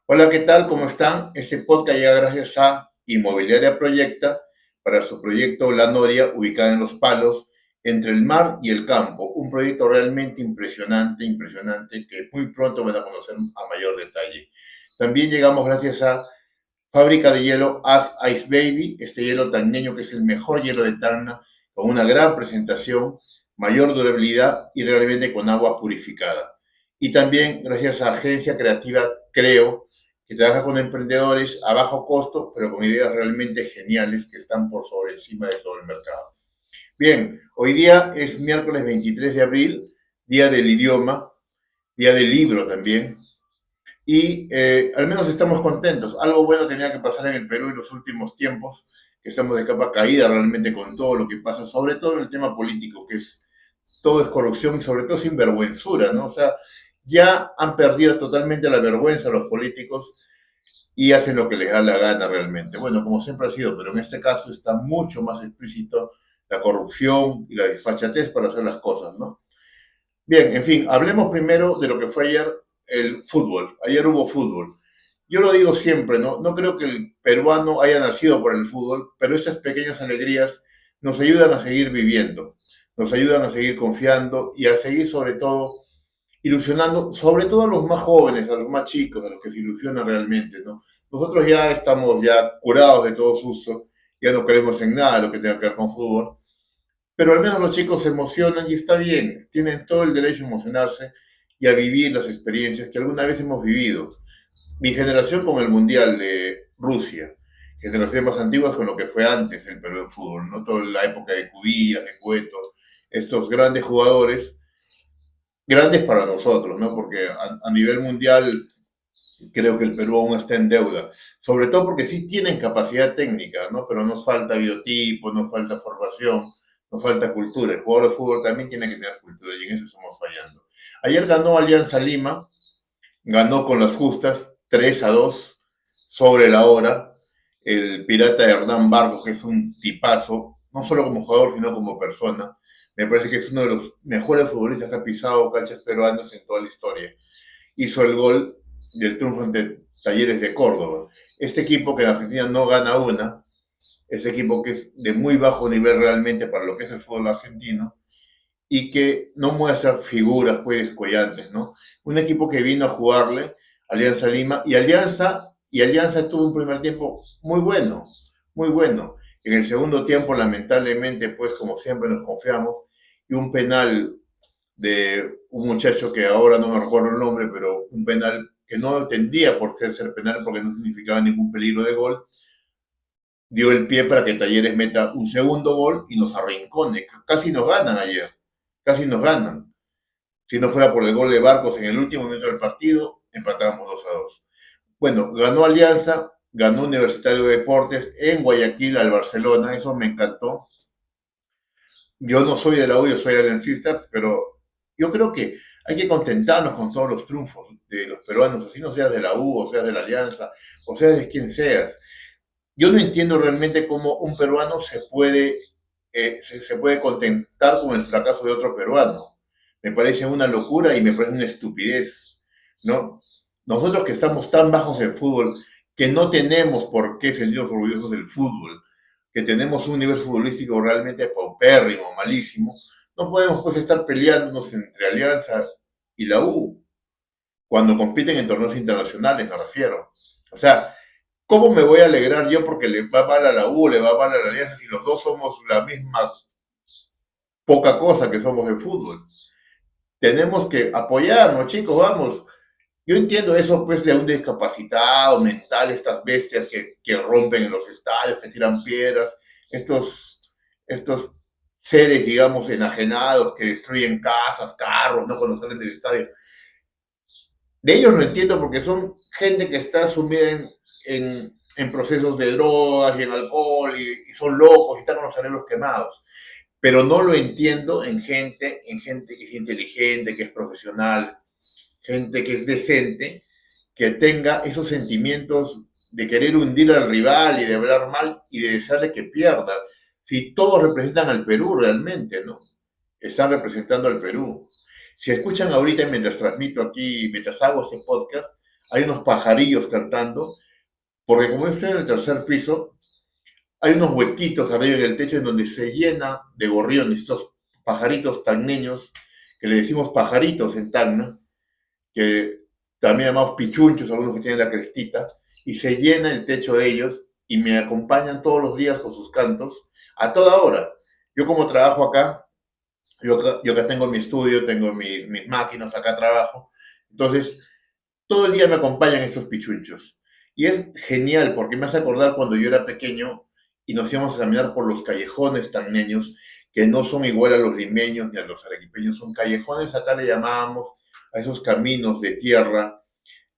Hola, ¿qué tal? ¿Cómo están? Este podcast llega gracias a Inmobiliaria Proyecta para su proyecto La Noria, ubicada en Los Palos, entre el mar y el campo. Un proyecto realmente impresionante, impresionante, que muy pronto van a conocer a mayor detalle. También llegamos gracias a Fábrica de hielo As Ice Baby, este hielo tagneño que es el mejor hielo de Tacna, con una gran presentación, mayor durabilidad y realmente con agua purificada. Y también gracias a Agencia Creativa Creo, que trabaja con emprendedores a bajo costo, pero con ideas realmente geniales que están por sobre encima de todo el mercado. Bien, hoy día es miércoles 23 de abril, día del idioma, día del libro también, y al menos estamos contentos. Algo bueno tenía que pasar en el Perú en los últimos tiempos, que estamos de capa caída realmente con todo lo que pasa, sobre todo en el tema político, que es todo es corrupción y sobre todo sinvergüenzura, ¿no? O sea, ya han perdido totalmente la vergüenza los políticos y hacen lo que les da la gana realmente. Bueno, como siempre ha sido, pero en este caso está mucho más explícito la corrupción y la desfachatez para hacer las cosas, ¿no? Bien, en fin, hablemos primero de lo que fue ayer el fútbol. Ayer hubo fútbol. Yo lo digo siempre, ¿no? No creo que el peruano haya nacido por el fútbol, pero esas pequeñas alegrías nos ayudan a seguir viviendo, nos ayudan a seguir confiando y a seguir sobre todo ilusionando, sobre todo a los más jóvenes, a los más chicos, a los que se ilusionan realmente, ¿no? Nosotros ya estamos ya curados de todo susto, ya no creemos en nada de lo que tenga que ver con fútbol, pero al menos los chicos se emocionan y está bien, tienen todo el derecho a emocionarse y a vivir las experiencias que alguna vez hemos vivido. Mi generación con el Mundial de Rusia, generaciones más antiguas con lo que fue antes el Perú en fútbol, ¿no? Toda la época de Cubillas, de Cueto, estos grandes jugadores, grandes para nosotros, ¿no? Porque a nivel mundial creo que el Perú aún está en deuda, sobre todo porque sí tienen capacidad técnica, ¿no? Pero nos falta biotipo, nos falta formación, nos falta cultura. El jugador de fútbol también tiene que tener cultura y en eso estamos fallando. Ayer ganó Alianza Lima, ganó con las justas 3-2 sobre la hora. El pirata Hernán Barcos, que es un tipazo, no solo como jugador, sino como persona. Me parece que es uno de los mejores futbolistas que ha pisado canchas peruanas en toda la historia. Hizo el gol del triunfo ante Talleres de Córdoba. Este equipo que en Argentina no gana una, ese equipo que es de muy bajo nivel realmente para lo que es el fútbol argentino y que no muestra figuras pues descollantes, ¿no? Un equipo que vino a jugarle Alianza Lima y Alianza tuvo un primer tiempo muy bueno, muy bueno. En el segundo tiempo, lamentablemente, pues como siempre nos confiamos, y un penal de un muchacho que ahora no me recuerdo el nombre, pero un penal que no tendría por qué ser penal porque no significaba ningún peligro de gol, dio el pie para que Talleres meta un segundo gol y nos arrincone. Casi nos ganan ayer, casi nos ganan. Si no fuera por el gol de Barcos en el último minuto del partido, empatábamos 2-2. Bueno, ganó Alianza, ganó Universitario de Deportes en Guayaquil al Barcelona, eso me encantó. Yo no soy de la U, yo soy aliancista, pero yo creo que hay que contentarnos con todos los triunfos de los peruanos, así no seas de la U, o seas de la Alianza, o seas de quien seas. Yo no entiendo realmente cómo un peruano se puede contentar con el fracaso de otro peruano. Me parece una locura y me parece una estupidez, ¿no? Nosotros que estamos tan bajos en fútbol, que no tenemos por qué sentirnos orgullosos del fútbol, que tenemos un nivel futbolístico realmente paupérrimo, malísimo, no podemos pues estar peleándonos entre Alianza y la U cuando compiten en torneos internacionales, me refiero. O sea, ¿cómo me voy a alegrar yo porque le va mal a la U, le va mal a la Alianza si los dos somos la misma poca cosa que somos en fútbol? Tenemos que apoyarnos, chicos, vamos. Yo entiendo eso pues de un discapacitado mental, estas bestias que rompen en los estadios, que tiran piedras, estos seres, digamos, enajenados que destruyen casas, carros, no cuando salen del estadio. De ellos lo entiendo porque son gente que está sumida en procesos de drogas y en alcohol y son locos y están con los cerebros quemados. Pero no lo entiendo en gente que es inteligente, que es profesional, gente que es decente, que tenga esos sentimientos de querer hundir al rival y de hablar mal y de desearle que pierda. Si todos representan al Perú realmente, ¿no? Están representando al Perú. Si escuchan ahorita mientras transmito aquí, mientras hago este podcast, hay unos pajarillos cantando, porque como yo estoy en el tercer piso, hay unos huequitos arriba del techo en donde se llena de gorriones, estos pajaritos tacneños, que le decimos pajaritos en Tacna, que también llamados pichunchos, algunos que tienen la crestita, y se llena el techo de ellos y me acompañan todos los días con sus cantos a toda hora. Yo como trabajo acá, yo acá tengo mi estudio, tengo mis máquinas, acá trabajo, entonces todo el día me acompañan estos pichunchos. Y es genial porque me hace acordar cuando yo era pequeño y nos íbamos a caminar por los callejones tagneños, que no son igual a los limeños ni a los arequipeños, son callejones, acá le llamábamos a esos caminos de tierra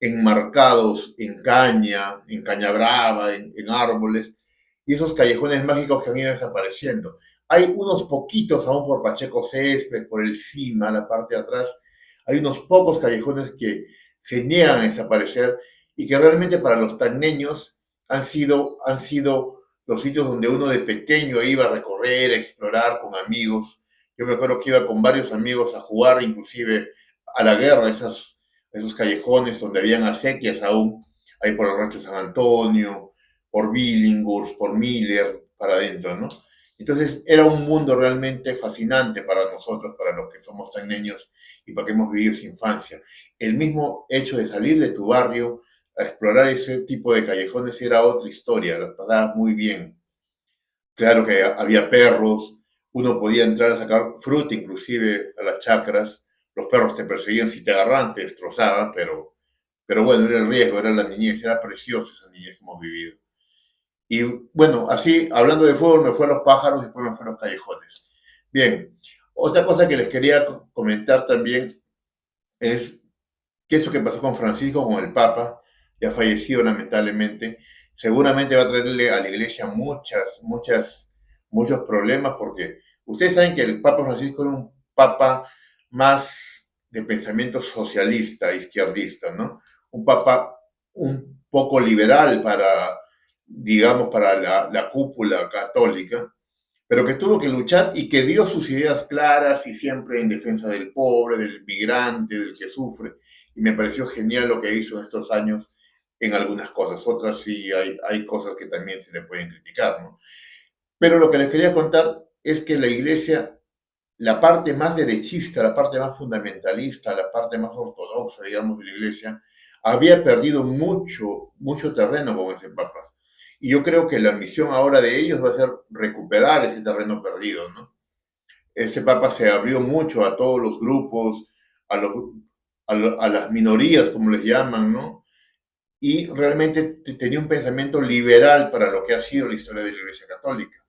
enmarcados en caña brava, en árboles, y esos callejones mágicos que han ido desapareciendo. Hay unos poquitos aún por Pacheco Césped, por el Cima, la parte de atrás, hay unos pocos callejones que se niegan a desaparecer y que realmente para los tagneños han sido los sitios donde uno de pequeño iba a recorrer, a explorar con amigos. Yo me acuerdo que iba con varios amigos a jugar, inclusive a la guerra, esos callejones donde habían acequias aún, ahí por el rancho San Antonio, por Billinghurst, por Miller, para adentro, ¿no? Entonces era un mundo realmente fascinante para nosotros, para los que somos tan niños y para que hemos vivido esa infancia. El mismo hecho de salir de tu barrio a explorar ese tipo de callejones era otra historia, la pasabas muy bien. Claro que había perros, uno podía entrar a sacar fruta inclusive a las chacras, los perros te perseguían, si te agarraban te destrozaban, pero bueno, era el riesgo, era la niñez, era preciosa esa niñez que hemos vivido. Y bueno, así, hablando de fútbol, me fue a los pájaros y después me fue a los callejones. Bien, otra cosa que les quería comentar también es que eso que pasó con Francisco, con el Papa, ya fallecido lamentablemente, seguramente va a traerle a la iglesia muchos problemas, porque ustedes saben que el Papa Francisco era un papa más de pensamiento socialista, izquierdista, ¿no? Un papa un poco liberal para, digamos, para la cúpula católica, pero que tuvo que luchar y que dio sus ideas claras y siempre en defensa del pobre, del migrante, del que sufre. Y me pareció genial lo que hizo en estos años en algunas cosas. Otras sí hay cosas que también se le pueden criticar, ¿no? Pero lo que les quería contar es que la iglesia, la parte más derechista, la parte más fundamentalista, la parte más ortodoxa, digamos, de la iglesia, había perdido mucho terreno con ese papa. Y yo creo que la misión ahora de ellos va a ser recuperar ese terreno perdido, ¿no? Ese papa se abrió mucho a todos los grupos, a, los, a las minorías, como les llaman, ¿no? Y realmente tenía un pensamiento liberal para lo que ha sido la historia de la Iglesia Católica.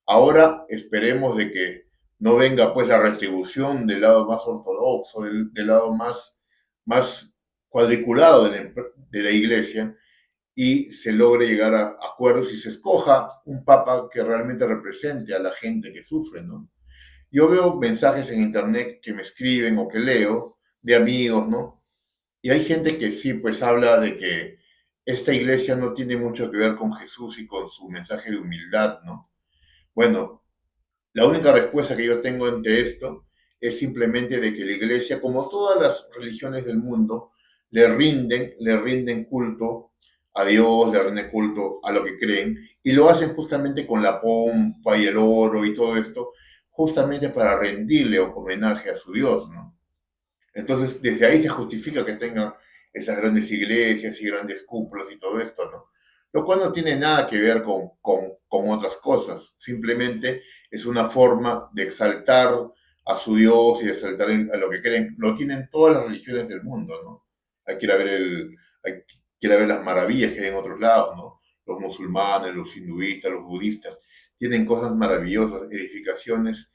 Ahora esperemos de que no venga pues la retribución del lado más ortodoxo, del lado más cuadriculado de la Iglesia, y se logre llegar a acuerdos y se escoja un papa que realmente represente a la gente que sufre, ¿no? Yo veo mensajes en internet que me escriben o que leo de amigos, ¿no? Y hay gente que sí, pues habla de que esta iglesia no tiene mucho que ver con Jesús y con su mensaje de humildad, ¿no? Bueno, la única respuesta que yo tengo ante esto es simplemente de que la iglesia, como todas las religiones del mundo, le rinden culto a Dios, le rinden culto a lo que creen, y lo hacen justamente con la pompa y el oro y todo esto, justamente para rendirle homenaje a su Dios, ¿no? Entonces, desde ahí se justifica que tengan esas grandes iglesias y grandes cúpulas y todo esto, ¿no? Lo cual no tiene nada que ver con otras cosas, simplemente es una forma de exaltar a su Dios y de exaltar a lo que creen. Lo tienen todas las religiones del mundo, ¿no? Hay que ir a ver, hay que ir a ver las maravillas que hay en otros lados, ¿no? Los musulmanes, los hinduistas, los budistas, tienen cosas maravillosas, edificaciones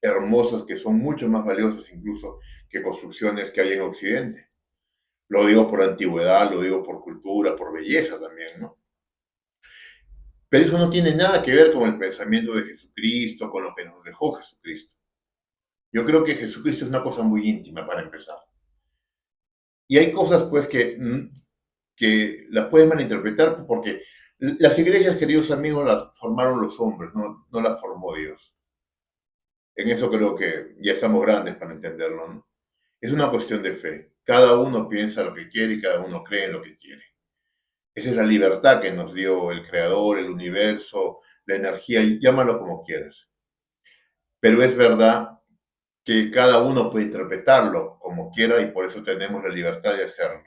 hermosas que son mucho más valiosas incluso que construcciones que hay en Occidente. Lo digo por antigüedad, lo digo por cultura, por belleza también, ¿no? Pero eso no tiene nada que ver con el pensamiento de Jesucristo, con lo que nos dejó Jesucristo. Yo creo que Jesucristo es una cosa muy íntima para empezar. Y hay cosas pues que las pueden malinterpretar porque las iglesias, queridos amigos, las formaron los hombres, no las formó Dios. En eso creo que ya estamos grandes para entenderlo, ¿no? Es una cuestión de fe. Cada uno piensa lo que quiere y cada uno cree en lo que quiere. Esa es la libertad que nos dio el Creador, el universo, la energía, llámalo como quieras. Pero es verdad que cada uno puede interpretarlo como quiera y por eso tenemos la libertad de hacerlo.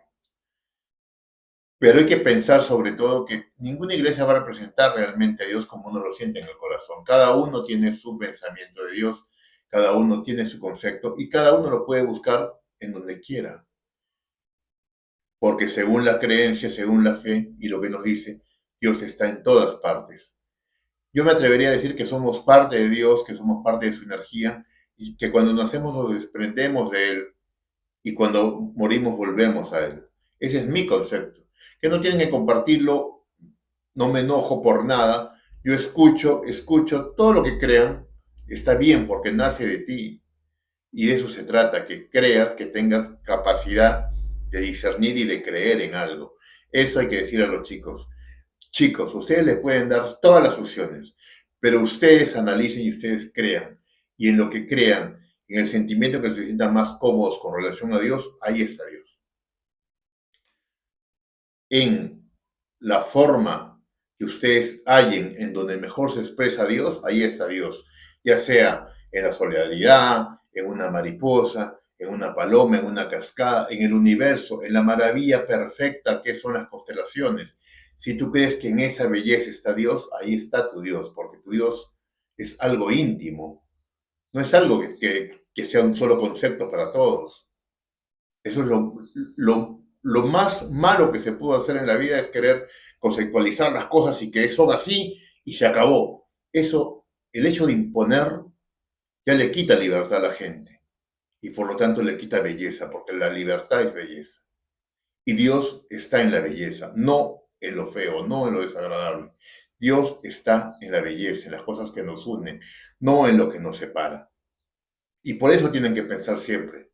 Pero hay que pensar sobre todo que ninguna iglesia va a representar realmente a Dios como uno lo siente en el corazón. Cada uno tiene su pensamiento de Dios, cada uno tiene su concepto y cada uno lo puede buscar en donde quiera. Porque según la creencia, según la fe y lo que nos dice, Dios está en todas partes. Yo me atrevería a decir que somos parte de Dios, que somos parte de su energía y que cuando nacemos nos desprendemos de Él y cuando morimos volvemos a Él. Ese es mi concepto. Que no tienen que compartirlo, no me enojo por nada. Yo escucho todo lo que crean, está bien porque nace de ti. Y de eso se trata, que creas, que tengas capacidad de discernir y de creer en algo. Eso hay que decir a los chicos. Chicos, ustedes les pueden dar todas las opciones, pero ustedes analicen y ustedes crean. Y en lo que crean, en el sentimiento que se sientan más cómodos con relación a Dios, ahí está Dios. En la forma que ustedes hallen en donde mejor se expresa Dios, ahí está Dios. Ya sea en la solidaridad, en una mariposa, en una paloma, en una cascada, en el universo, en la maravilla perfecta que son las constelaciones. Si tú crees que en esa belleza está Dios, ahí está tu Dios, porque tu Dios es algo íntimo, no es algo que sea un solo concepto para todos. Eso es lo más malo que se pudo hacer en la vida, es querer conceptualizar las cosas y que son así y se acabó. Eso, el hecho de imponer, ya le quita libertad a la gente y por lo tanto le quita belleza, porque la libertad es belleza. Y Dios está en la belleza, no en lo feo, no en lo desagradable. Dios está en la belleza, en las cosas que nos unen, no en lo que nos separa. Y por eso tienen que pensar siempre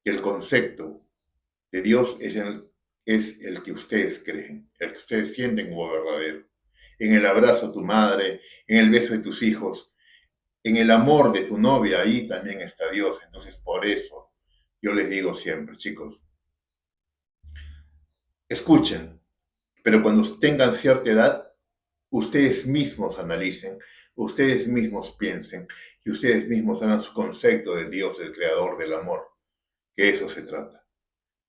que el concepto de Dios es el que ustedes creen, el que ustedes sienten como verdadero. En el abrazo de tu madre, en el beso de tus hijos, en el amor de tu novia, ahí también está Dios. Entonces, por eso yo les digo siempre, chicos, escuchen, pero cuando tengan cierta edad, ustedes mismos analicen, ustedes mismos piensen y ustedes mismos hagan su concepto de Dios, del creador del amor. Que eso se trata,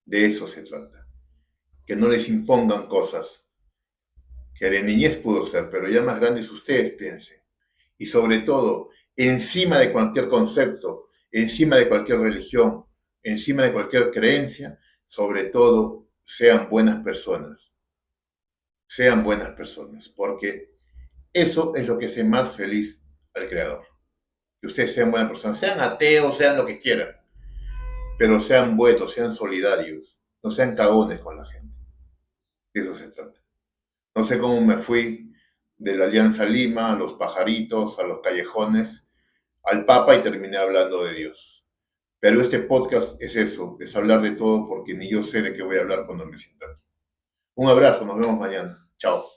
de eso se trata. Que no les impongan cosas que de niñez pudo ser, pero ya más grandes ustedes piensen. Y sobre todo, encima de cualquier concepto, encima de cualquier religión, encima de cualquier creencia, sobre todo, sean buenas personas, porque eso es lo que hace más feliz al Creador. Que ustedes sean buenas personas, sean ateos, sean lo que quieran, pero sean buenos, sean solidarios, no sean cagones con la gente. De eso se trata. No sé cómo me fui de la Alianza Lima, a los pajaritos, a los callejones, al Papa y terminé hablando de Dios. Pero este podcast es eso, es hablar de todo porque ni yo sé de qué voy a hablar cuando me sienta aquí. Un abrazo, nos vemos mañana. Chao.